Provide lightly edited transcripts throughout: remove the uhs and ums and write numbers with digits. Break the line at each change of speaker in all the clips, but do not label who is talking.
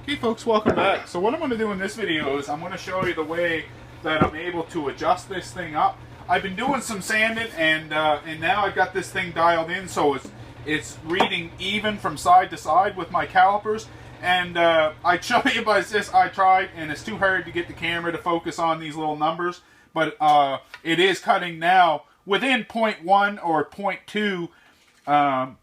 Okay folks, welcome back. So what I'm going to do in this video is I'm going to show you the way that I'm able to adjust this thing up. I've been doing some sanding and now I've got this thing dialed in so it's reading even from side to side with my calipers. And I'd show you, but it's just I tried and it's too hard to get the camera to focus on these little numbers. But it is cutting now within 0.1 or 0.2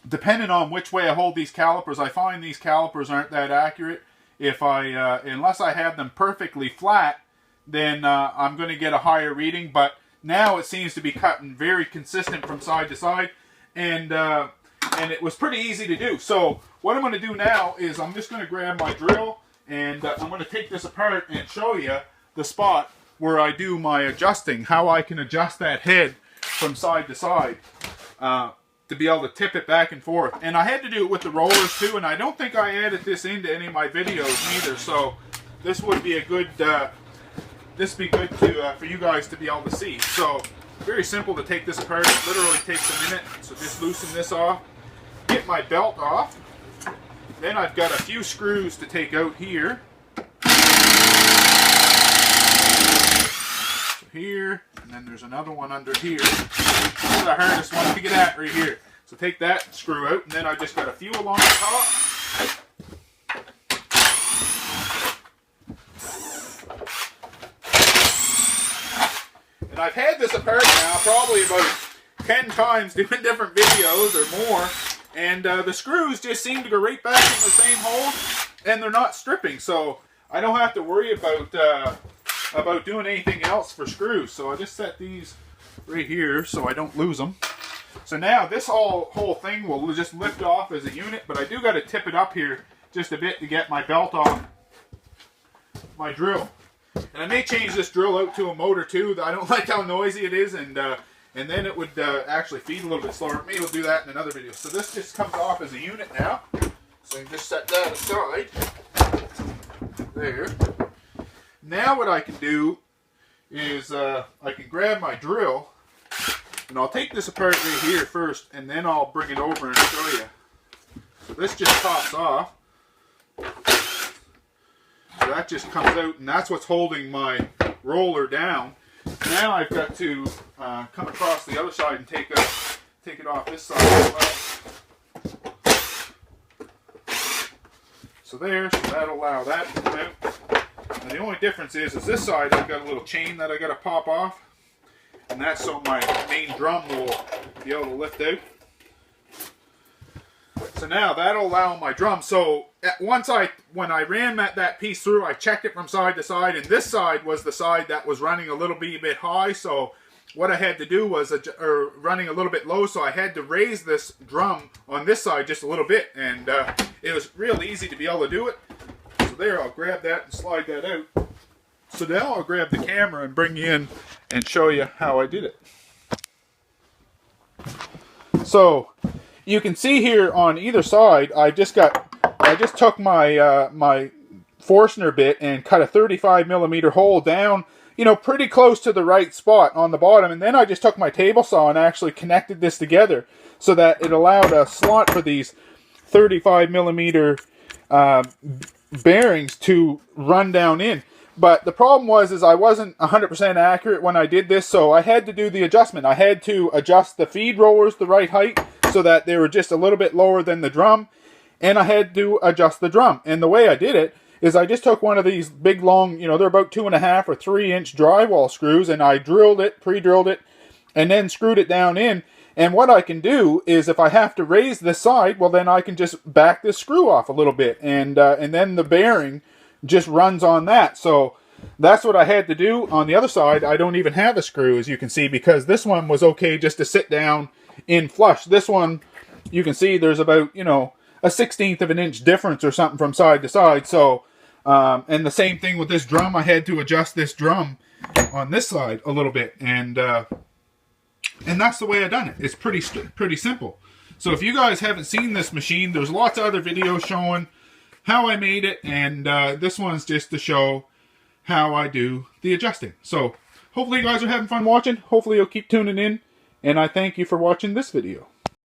depending on which way I hold these calipers. I find these calipers aren't that accurate. If unless I have them perfectly flat, then I'm going to get a higher reading. But now it seems to be cutting very consistent from side to side, and it was pretty easy to do. So what I'm going to do now is I'm just going to grab my drill and I'm going to take this apart and show you the spot where I do my adjusting, how I can adjust that head from side to side. To be able to tip it back and forth. And I had to do it with the rollers too, and I don't think I added this into any of my videos either, so this would be a good for you guys to be able to see. So very simple to take this apart. It literally takes a minute. So just loosen this off, get my belt off, then I've got a few screws to take out here, here, and then there's another one under here. This is the hardest one to get at right here. So take that screw out, and then I just got a few along the top. And I've had this apart now probably about 10 times doing different videos or more, and the screws just seem to go right back in the same hole, and they're not stripping, so I don't have to worry about doing anything else for screws. So I just set these right here so I don't lose them. So now this whole thing will just lift off as a unit, but I do got to tip it up here just a bit to get my belt off my drill. And I may change this drill out to a motor too. I don't like how noisy it is, and then it would actually feed a little bit slower. Maybe we'll do that in another video. So this just comes off as a unit now. So I can just set that aside. There. Now what I can do is I can grab my drill, and I'll take this apart right here first, and then I'll bring it over and show you. So this just pops off. So that just comes out, and that's what's holding my roller down. Now I've got to come across the other side and take it off this side as well. So there, so that'll allow that to come out. And the only difference is this side I've got a little chain that I got to pop off, and that's so my main drum will be able to lift out. So now that'll allow my drum. So when I ran that piece through, I checked it from side to side, and this side was the side that was running a little bit high. So what I had to do was running a little bit low, so I had to raise this drum on this side just a little bit, and it was real easy to be able to do it. So there, I'll grab that and slide that out. So now I'll grab the camera and bring you in and show you how I did it. So you can see here on either side, I just took my my Forstner bit and cut a 35mm hole down, you know, pretty close to the right spot on the bottom, and then I just took my table saw and actually connected this together so that it allowed a slot for these 35mm bearings to run down in. But the problem was I wasn't 100% accurate when I did this, so I had to do the adjustment. I had to adjust the feed rollers the right height so that they were just a little bit lower than the drum, and I had to adjust the drum. And the way I did it is I just took one of these big long, you know, they're about 2.5 or 3 inch drywall screws, and I drilled it, pre-drilled it, and then screwed it down in. And what I can do is if I have to raise this side, well then I can just back this screw off a little bit, and then the bearing just runs on that. So that's what I had to do. On the other side, I don't even have a screw, as you can see, because this one was okay just to sit down in flush. This one, you can see there's about, you know, a 1/16 of an inch difference or something from side to side. So and the same thing with this drum. I had to adjust this drum on this side a little bit, and that's the way I done it. It's pretty simple. So if you guys haven't seen this machine, there's lots of other videos showing how I made it, and this one's just to show how I do the adjusting. So hopefully you guys are having fun watching. Hopefully you'll keep tuning in, and I thank you for watching this video.